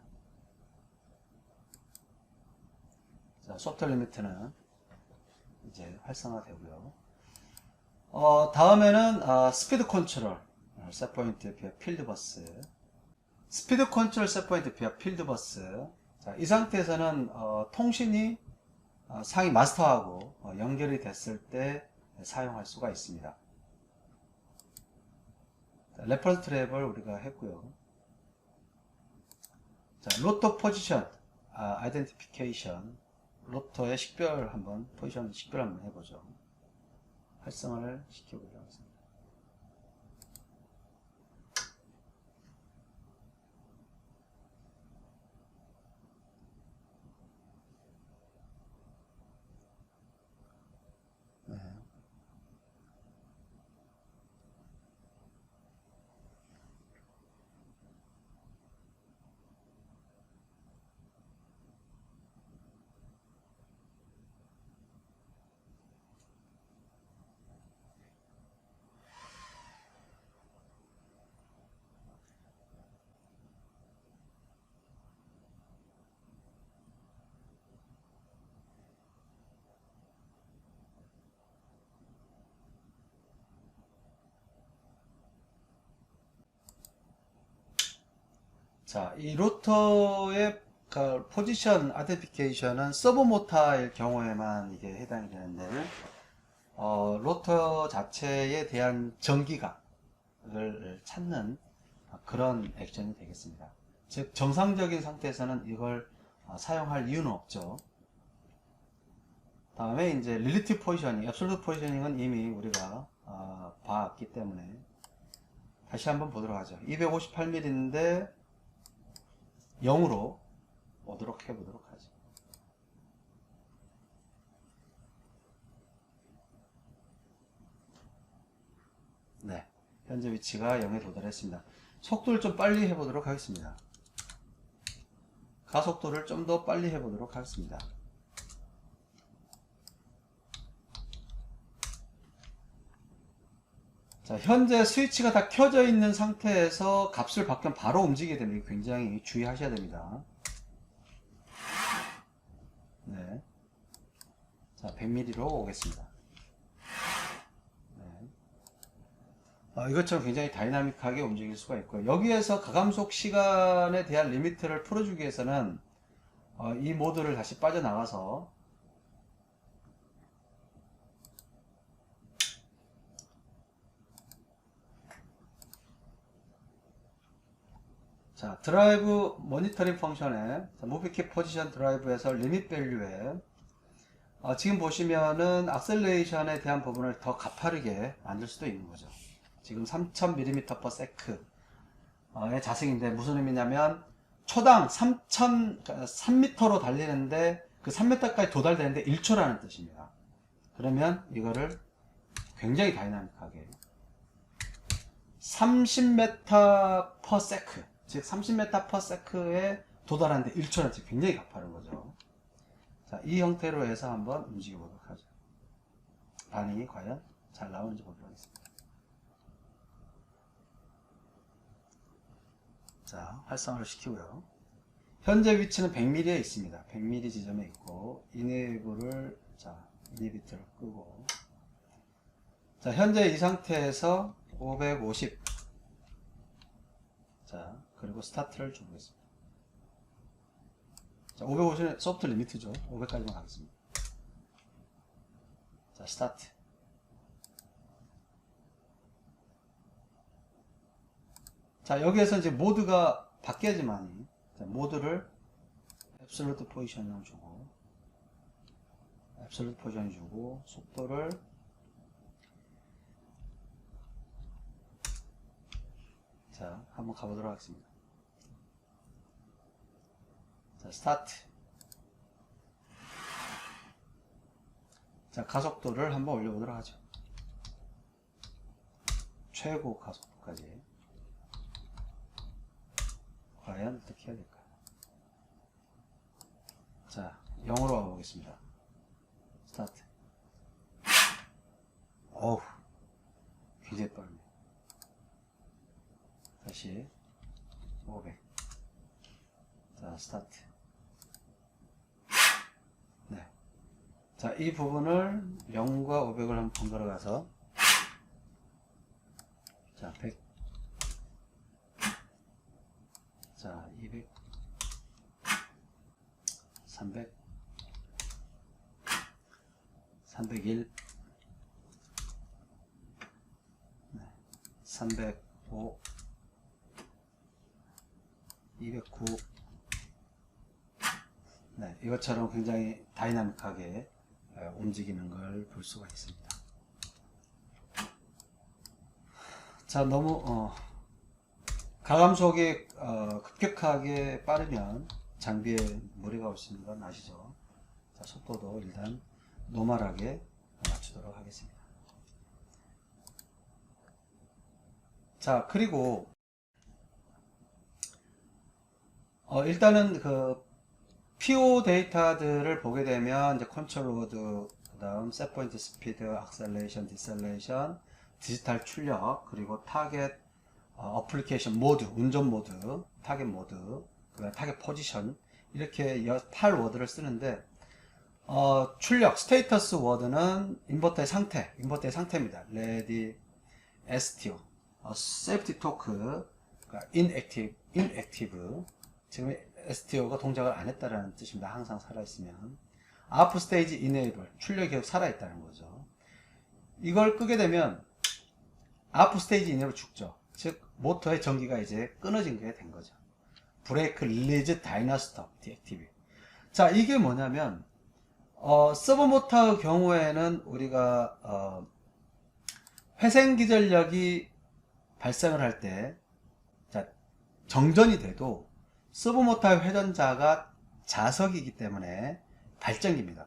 Speaker 1: 자, 소프트 리미트는 이제 활성화되고요. 다음에는 스피드 컨트롤 셋포인트 비어 필드 버스. 스피드 컨트롤 셋포인트 비어 필드 버스. 자, 이 상태에서는 통신이 상위 마스터하고 연결이 됐을 때 사용할 수가 있습니다. 자, 레퍼런스 트랩을 우리가 했고요. 자, 로터 포지션 아이덴티피케이션. 로터의 식별 한번, 포지션 식별 한번 해보죠. 활성화를 시켜보도록 하겠습니다. 네. 자, 이 로터의 포지션 아이덴티피케이션은 서브 모터일 경우에만 이게 해당이 되는데, 로터 자체에 대한 전기각을 찾는 그런 액션이 되겠습니다. 즉, 정상적인 상태에서는 이걸 사용할 이유는 없죠. 다음에 이제 릴리티브 포지셔닝, 앱솔루트 포지셔닝은 이미 우리가 봤기 때문에 다시 한번 보도록 하죠. 258mm인데 0으로 오도록 해보도록 하죠. 네, 현재 위치가 0에 도달했습니다. 속도를 좀 빨리 해보도록 하겠습니다. 가속도를 좀 더 빨리 해보도록 하겠습니다. 자, 현재 스위치가 다 켜져 있는 상태에서 값을 바꾸면 바로 움직이게 됩니다. 굉장히 주의하셔야 됩니다. 네. 자, 100mm로 오겠습니다. 네. 이것처럼 굉장히 다이나믹하게 움직일 수가 있고요. 여기에서 가감속 시간에 대한 리미트를 풀어주기 위해서는 이 모드를 다시 빠져나가서 자, 드라이브 모니터링 펑션에 무비키 포지션 드라이브에서 리밋 밸류에 지금 보시면은 악셀레이션에 대한 부분을 더 가파르게 만들 수도 있는 거죠. 지금 3000mm/s의 자승인데 무슨 의미냐면 초당 3m로 달리는데 그 3m까지 도달되는데 1초라는 뜻입니다. 그러면 이거를 굉장히 다이나믹하게 30m/s, 즉 30m/s에 도달하는데 1초라는 뜻이 굉장히 가파른 거죠. 자, 이 형태로 해서 한번 움직여 보도록 하죠. 반응이 과연 잘 나오는지 보도록 하겠습니다. 자, 활성화를 시키고요. 현재 위치는 100mm에 있습니다. 100mm 지점에 있고, 이니비트를 끄고, 자, 현재 이 상태에서 550. 자, 그리고 스타트를 주보겠습니다. 자, 550은 소프트 리미트죠. 500까지만 가겠습니다. 자, 스타트. 자, 여기에서 이제 모드가 바뀌어야지만이, 자, 모드를 앱솔루트 포지션을 주고, 앱솔루트 포지션 주고, 속도를 자, 한번 가보도록 하겠습니다. 자, 스타트. 자, 가속도를 한번 올려보도록 하죠. 최고 가속도까지. 과연 어떻게 해야 될까요? 자, 0으로 가보겠습니다. 스타트. 어우, 굉장히 빠르네. 다시 500. 자, 스타트. 네. 자, 이 부분을 0과 500을 한번 번갈아 가서, 자, 100. 자, 200. 300. 301. 네. 305. 209. 네, 이것처럼 굉장히 다이나믹하게 움직이는 걸 볼 수가 있습니다. 자, 너무 가감속이 급격하게 빠르면 장비에 무리가 올 수 있는 건 아시죠? 자, 속도도 일단 노멀하게 맞추도록 하겠습니다. 자, 그리고 일단은 그 PO 데이터들을 보게 되면 이제 컨트롤 워드, 그 다음 셋 포인트 스피드, 악셀레이션, 디셀레이션, 디지털 출력, 그리고 타겟 어플리케이션 모드, 운전 모드, 타겟 모드, 그 타겟 포지션, 이렇게 8워드를 쓰는데 출력 스테이터스 워드는 인버터의 상태입니다. 레디, STO, 세이프티 토크, inactive, 지금 STO가 동작을 안 했다라는 뜻입니다. 항상 살아있으면. 아프 스테이지 이네이블, 출력이 계속 살아있다는 거죠. 이걸 끄게 되면 아프 스테이지 이네이블 죽죠. 즉 모터의 전기가 이제 끊어진 게 된 거죠. 브레이크 릴리즈 다이나 스톱 디액티브. 자, 이게 뭐냐면 서버 모터의 경우에는 우리가 회생 기전력이 발생을 할 때, 자, 정전이 돼도 서버 모터의 회전자가 자석이기 때문에 발전기입니다.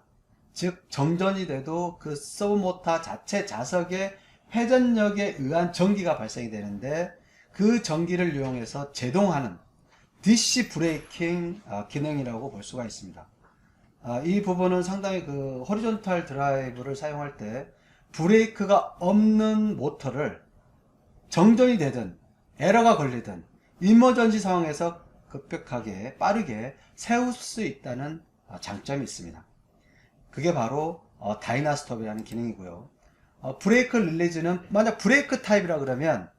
Speaker 1: 즉 정전이 돼도 그 서버 모터 자체 자석의 회전력에 의한 전기가 발생이 되는데, 그 전기를 이용해서 제동하는 DC 브레이킹 기능이라고 볼 수가 있습니다. 이 부분은 상당히 그 호리존탈 드라이브를 사용할 때 브레이크가 없는 모터를 정전이 되든 에러가 걸리든 이머전시 상황에서 급격하게 빠르게 세울 수 있다는 장점이 있습니다. 그게 바로 다이나 스톱이라는 기능이고요. 브레이크 릴리즈는 만약 브레이크 타입이라 그러면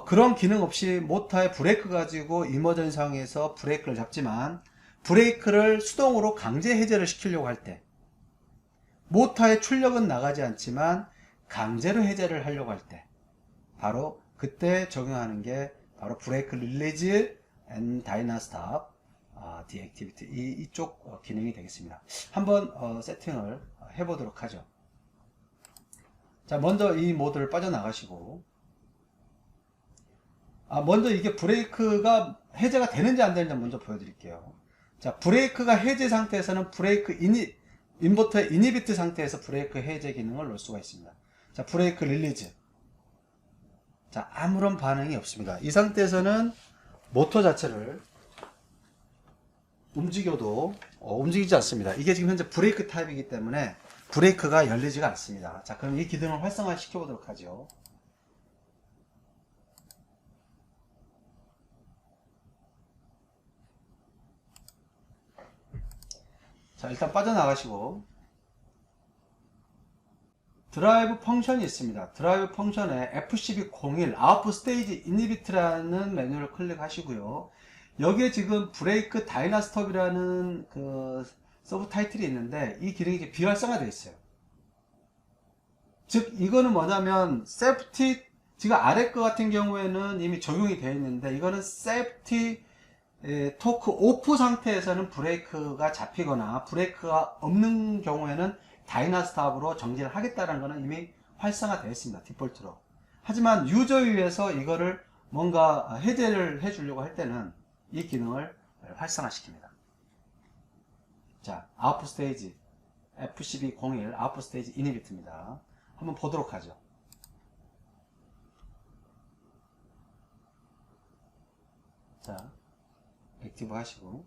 Speaker 1: 그런 기능 없이 모터에 브레이크 가지고 이머전시 상황에서 브레이크를 잡지만 브레이크를 수동으로 강제 해제를 시키려고 할 때, 모터의 출력은 나가지 않지만 강제로 해제를 하려고 할 때, 바로 그때 적용하는 게 바로 브레이크 릴리즈 앤 다이나 스톱 디액티비티, 이쪽 기능이 되겠습니다. 한번 세팅을 해보도록 하죠. 자, 먼저 이 모드를 빠져나가시고, 먼저 이게 브레이크가 해제가 되는지 안 되는지 먼저 보여드릴게요. 자, 브레이크가 해제 상태에서는 브레이크 인버터의 이니비트 상태에서 브레이크 해제 기능을 넣을 수가 있습니다. 자, 브레이크 릴리즈. 자, 아무런 반응이 없습니다. 이 상태에서는 모터 자체를 움직여도 움직이지 않습니다. 이게 지금 현재 브레이크 타입이기 때문에 브레이크가 열리지가 않습니다. 자, 그럼 이 기능을 활성화 시켜보도록 하죠. 자, 일단 빠져나가시고, 드라이브 펑션이 있습니다. 드라이브 펑션에 FCB01 아웃풋 스테이지 이니비트라는 메뉴를 클릭하시고요. 여기에 지금 브레이크 다이나스톱이라는 그 서브 타이틀이 있는데 이 기능이 이제 비활성화되어 있어요. 즉 이거는 뭐냐면 세프티, 지금 아래 거 같은 경우에는 이미 적용이 되어 있는데 이거는 세프티 토크 오프 상태에서는 브레이크가 잡히거나 브레이크가 없는 경우에는 다이나스탑으로 정지를 하겠다는 것은 이미 활성화되어 있습니다. 디폴트로. 하지만 유저위에서 이거를 뭔가 해제를 해주려고 할 때는 이 기능을 활성화시킵니다. 자, 아웃풋 스테이지 FCB01 아웃풋 스테이지 이니비트입니다. 한번 보도록 하죠. 자, 액티브 하시고,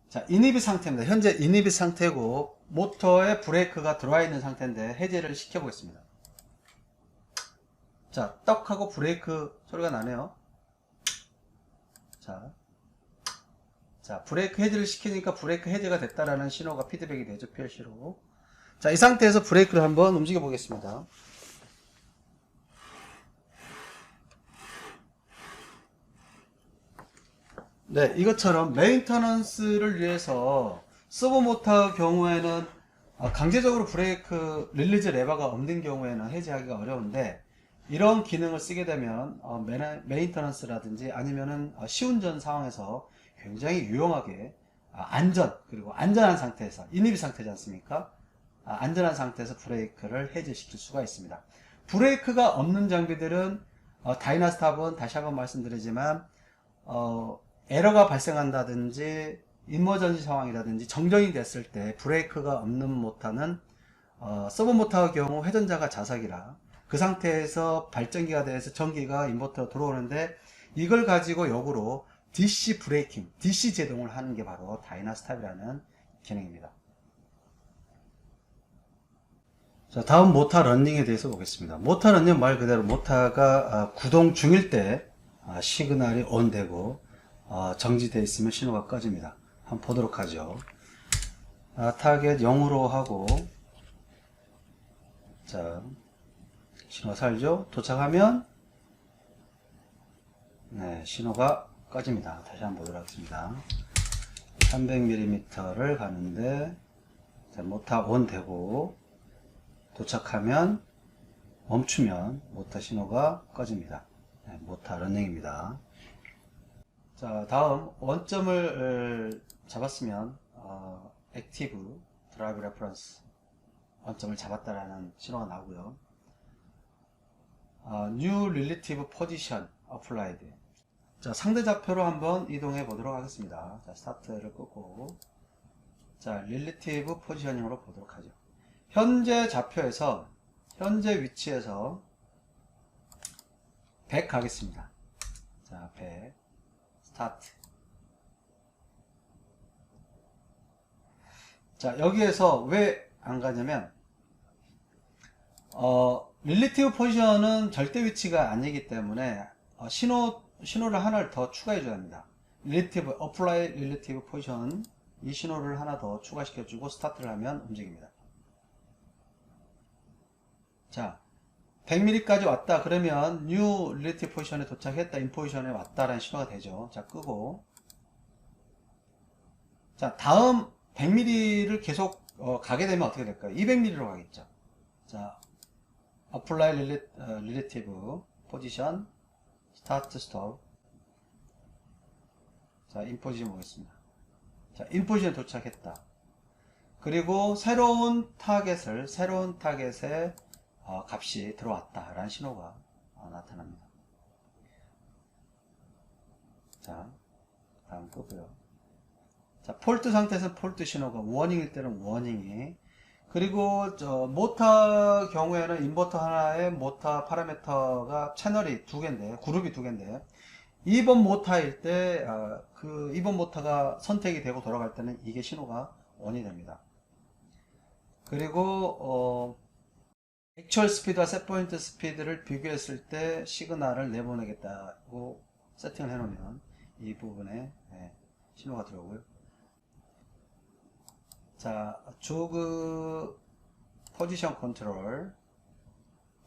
Speaker 1: 자, 이니빗 상태입니다. 현재 이니빗 상태고 모터에 브레이크가 들어와 있는 상태인데 해제를 시켜 보겠습니다. 자, 떡 하고 브레이크 소리가 나네요. 자, 브레이크 해제를 시키니까 브레이크 해제가 됐다라는 신호가 피드백이 되죠. PLC로. 자, 이 상태에서 브레이크를 한번 움직여 보겠습니다. 네, 이것처럼 메인터넌스를 위해서 서브모터 경우에는 강제적으로 브레이크 릴리즈 레버가 없는 경우에는 해제하기가 어려운데 이런 기능을 쓰게 되면 메인터넌스라든지 아니면은 시운전 상황에서 굉장히 유용하게 안전, 그리고 안전한 상태에서 이니비 상태지 않습니까? 안전한 상태에서 브레이크를 해제시킬 수가 있습니다. 브레이크가 없는 장비들은 다이나스탑은 다시 한번 말씀드리지만 에러가 발생한다든지 이머전시 상황이라든지 정전이 됐을 때 브레이크가 없는 모터는 서브 모터의 경우 회전자가 자석이라 그 상태에서 발전기가 돼서 전기가 인버터로 들어오는데 이걸 가지고 역으로 DC 브레이킹, DC 제동을 하는 게 바로 다이나스탑이라는 기능입니다. 자, 다음 모터 런닝에 대해서 보겠습니다. 모터 런닝 말 그대로 모터가 구동 중일 때 시그널이 ON 되고 정지되어 있으면 신호가 꺼집니다. 한번 보도록 하죠. 타겟 0으로 하고, 자, 신호 살죠? 도착하면, 네, 신호가 꺼집니다. 다시 한번 보도록 하겠습니다. 300mm를 가는데, 자, 모터 ON 되고, 도착하면, 멈추면, 모터 신호가 꺼집니다. 네, 모터 런닝입니다. 자, 다음 원점을 잡았으면 액티브 드라이브 레퍼런스 원점을 잡았다라는 신호가 나오고요. New Relative Position Applied. 자, 상대 좌표로 한번 이동해 보도록 하겠습니다. 자, 스타트를 끄고, 자, Relative Positioning으로 보도록 하죠. 현재 좌표에서 현재 위치에서 100 가겠습니다. 자, 100 스타트. 자, 여기에서 왜 안 가냐면 릴리티브 포지션은 절대 위치가 아니기 때문에 신호를 하나를 더 추가해 줘야 합니다. 릴리티브 어플라이 릴리티브 포지션, 이 신호를 하나 더 추가시켜 주고 스타트를 하면 움직입니다. 자, 100mm까지 왔다 그러면 뉴 릴리티브 포지션에 도착했다, 인 포지션에 왔다라는 신호가 되죠. 자, 끄고, 자, 다음 100mm를 계속 가게 되면 어떻게 될까요? 200mm로 가겠죠. 자, apply relative position, start stop. 자, in position 보겠습니다. 자, in position 도착했다. 그리고 새로운 타겟에 값이 들어왔다라는 신호가 나타납니다. 자, 다음 끄고요. 자, 폴트 상태에서 폴트 신호가 워닝일 때는 워닝이, 그리고 모터 경우에는 인버터 하나에 모터 파라미터가 채널이 두 개인데, 그룹이 두 개인데 2번 모터일 때 그 2번 모터가 선택이 되고 돌아갈 때는 이게 신호가 ON이 됩니다. 그리고 액츄얼 스피드와 셋포인트 스피드를 비교했을 때 시그널을 내보내겠다고 세팅을 해놓으면 이 부분에 신호가 들어오고요. 자, 조그 포지션 컨트롤,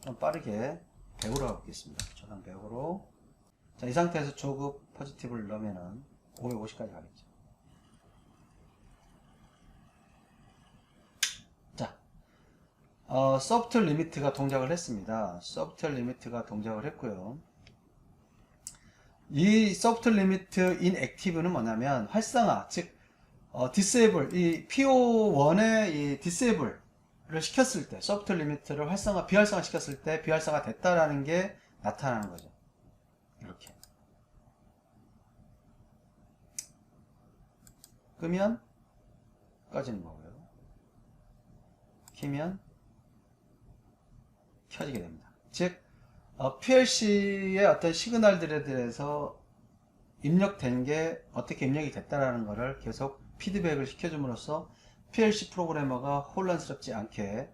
Speaker 1: 좀 빠르게 100으로 가보겠습니다. 초당 100으로. 자, 이 상태에서 조급 포지티브를 넣으면은 550까지 가겠죠. 자, 소프트 리미트가 동작을 했습니다. 소프트 리미트가 동작을 했고요. 이 소프트 리미트 인 액티브는 뭐냐면 활성화, 즉 디세이블, 이 PO1의 이 디세이블을 시켰을 때, 소프트 리미트를 비활성화 시켰을 때 비활성화 됐다라는 게 나타나는 거죠. 이렇게 끄면 꺼지는 거고요. 키면 켜지게 됩니다. 즉 PLC의 어떤 시그널들에 대해서 입력된 게 어떻게 입력이 됐다라는 것을 계속 피드백을 시켜줌으로써 PLC 프로그래머가 혼란스럽지 않게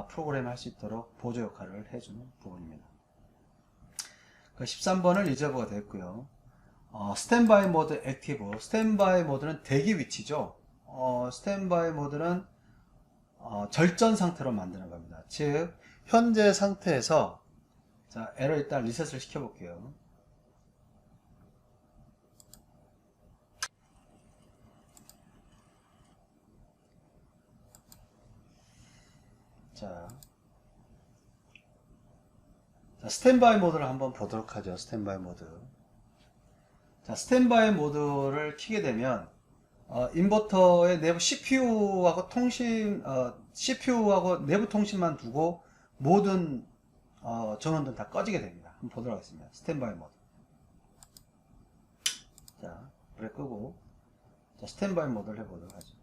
Speaker 1: 프로그램을 할 수 있도록 보조 역할을 해주는 부분입니다. 13번은 리저브가 됐고요. 스탠바이 모드 액티브. 스탠바이 모드는 대기 위치죠. 스탠바이 모드는 절전 상태로 만드는 겁니다. 즉 현재 상태에서, 자, 에러 일단 리셋을 시켜 볼게요. 자, 스탠바이 모드를 한번 보도록 하죠. 스탠바이 모드. 자, 스탠바이 모드를 키게 되면 인버터의 내부 CPU하고 CPU하고 내부 통신만 두고 모든 전원들은 다 꺼지게 됩니다. 한번 보도록 하겠습니다. 스탠바이 모드. 자, 불을 끄고, 자, 스탠바이 모드를 해보도록 하죠.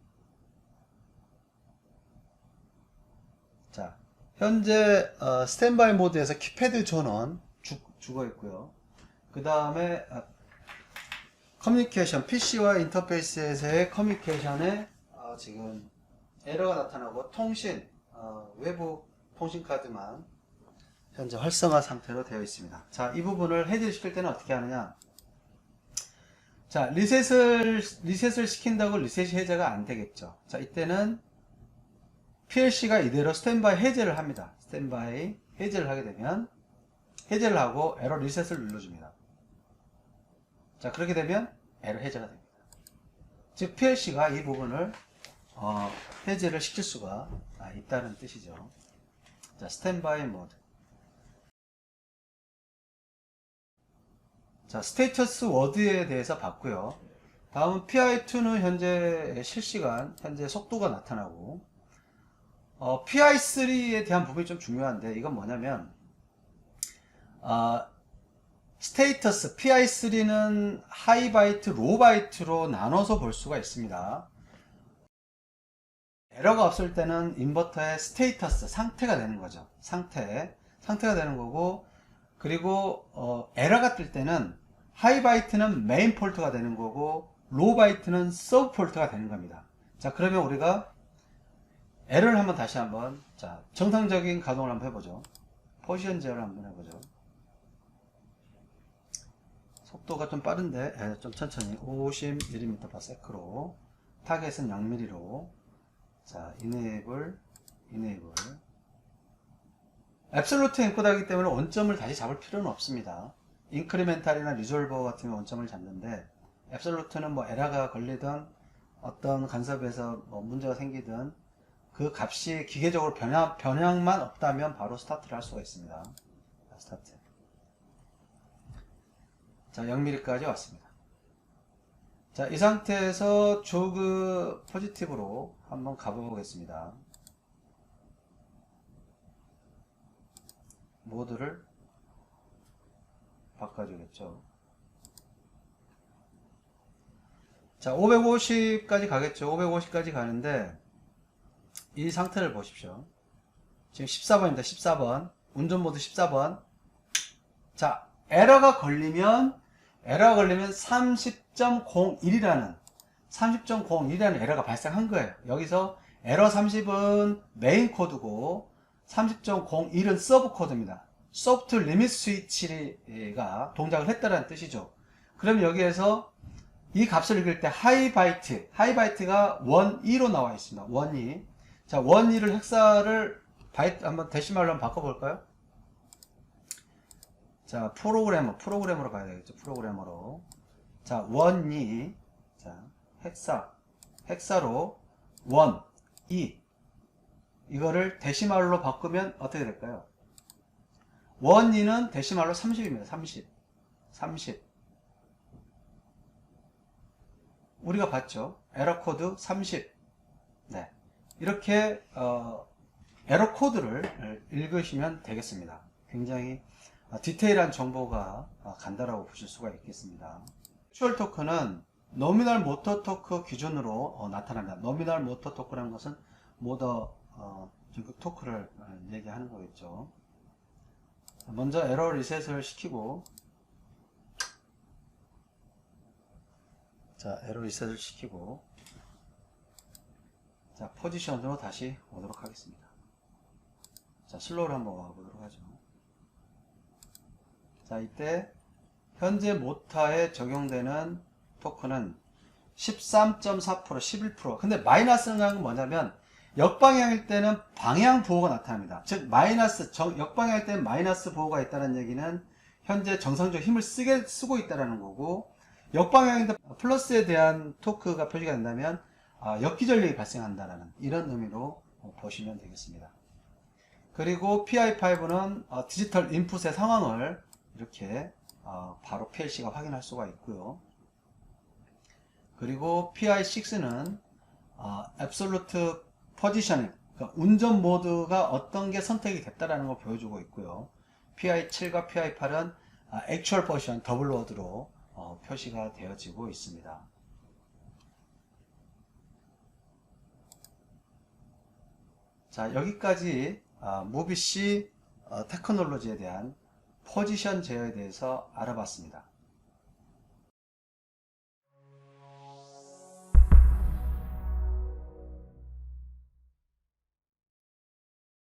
Speaker 1: 자, 현재 스탠바이 모드에서 키패드 전원 죽어 있고요. 그 다음에 커뮤니케이션, PC와 인터페이스에서의 커뮤니케이션에 지금 에러가 나타나고 통신, 외부 통신 카드만 현재 활성화 상태로 되어 있습니다. 자, 이 부분을 해제를 시킬 때는 어떻게 하느냐. 자, 리셋을 시킨다고 리셋이 해제가 안 되겠죠. 자, 이때는 PLC가 이대로 스탠바이 해제를 합니다. 스탠바이 해제를 하게 되면, 해제를 하고 에러 리셋을 눌러줍니다. 자, 그렇게 되면 에러 해제가 됩니다. 즉 PLC가 이 부분을 해제를 시킬 수가 있다는 뜻이죠. 자, 스탠바이 모드. 자, 스테이터스 워드에 대해서 봤고요. 다음은 PI2는 현재 실시간, 현재 속도가 나타나고, PI3에 대한 부분이 좀 중요한데, 이건 뭐냐면, 스테이터스, PI3는 하이 바이트, 로우 바이트로 나눠서 볼 수가 있습니다. 에러가 없을 때는 인버터의 스테이터스, 상태가 되는 거죠. 상태가 되는 거고, 그리고 에러가 뜰 때는 하이 바이트는 메인 폴트가 되는 거고, 로우 바이트는 서브 폴트가 되는 겁니다. 자, 그러면 우리가 에러를 한번 자, 정상적인 가동을 한번 해보죠. 포지션 제어를 한번 해보죠. 속도가 좀 빠른데 좀 천천히 50mm/s로, 타겟은 0mm로. 자, 이네이블 앱솔루트 엔코더이기 때문에 원점을 다시 잡을 필요는 없습니다. 인크리멘탈이나 리졸버 같은 원점을 잡는데, 앱솔루트는 뭐 에러가 걸리든 어떤 간섭에서 뭐 문제가 생기든 그 값이 기계적으로 변형만 없다면 바로 스타트를 할 수가 있습니다. 스타트. 자, 0mm까지 왔습니다. 자, 이 상태에서 조그 포지티브로 한번 가보겠습니다. 모드를 바꿔주겠죠. 자, 550까지 가겠죠. 550까지 가는데, 이 상태를 보십시오. 지금 14번입니다. 14번. 운전모드 14번. 자, 에러가 걸리면 30.01이라는 에러가 발생한 거예요. 여기서 에러 30은 메인 코드고 30.01은 서브 코드입니다. 소프트 리밋 스위치가 동작을 했다는 뜻이죠. 그럼 여기에서 이 값을 읽을 때 하이바이트가 1.2로 나와 있습니다. 1.2. 자, 1.2를 헥사를 바이트 한번 데시말로 한번 바꿔볼까요? 자, 프로그래머로 가야 되겠죠. 프로그래머로. 자, 자, 헥사로 2. 이거를 데시말로 바꾸면 어떻게 될까요? 2는 데시말로 30입니다. 30. 우리가 봤죠. 에러 코드 30. 네. 이렇게, 에러 코드를 읽으시면 되겠습니다. 굉장히 디테일한 정보가 간다라고 보실 수가 있겠습니다. 액츄얼 토크는 노미널 모터 토크 기준으로 나타납니다. 노미널 모터 토크라는 것은 모더 전극 토크를 얘기하는 거겠죠. 먼저 에러 리셋을 시키고, 자, 에러 리셋을 시키고, 자, 포지션으로 다시 오도록 하겠습니다. 자, 슬로우를 한번 와보도록 하죠. 자, 이때 현재 모타에 적용되는 토크는 13.4%, 11%. 근데 마이너스는 건 뭐냐면 역방향일 때는 방향 보호가 나타납니다. 즉 역방향일 때는 마이너스 보호가 있다는 얘기는 현재 정상적으로 힘을 쓰고 있다는 거고, 역방향인데 플러스에 대한 토크가 표시가 된다면 역기전력이 발생한다는 이런 의미로 보시면 되겠습니다. 그리고 PI5는 디지털 인풋의 상황을 이렇게 바로 PLC가 확인할 수가 있고요. 그리고 PI6는 Absolute Positioning, 그러니까 운전 모드가 어떤 게 선택이 됐다라는 걸 보여주고 있고요. PI7과 PI8은 Actual Position 더블 워드로 표시가 되어지고 있습니다. 자, 여기까지 무비C 테크놀로지에 대한 포지션 제어에 대해서 알아봤습니다.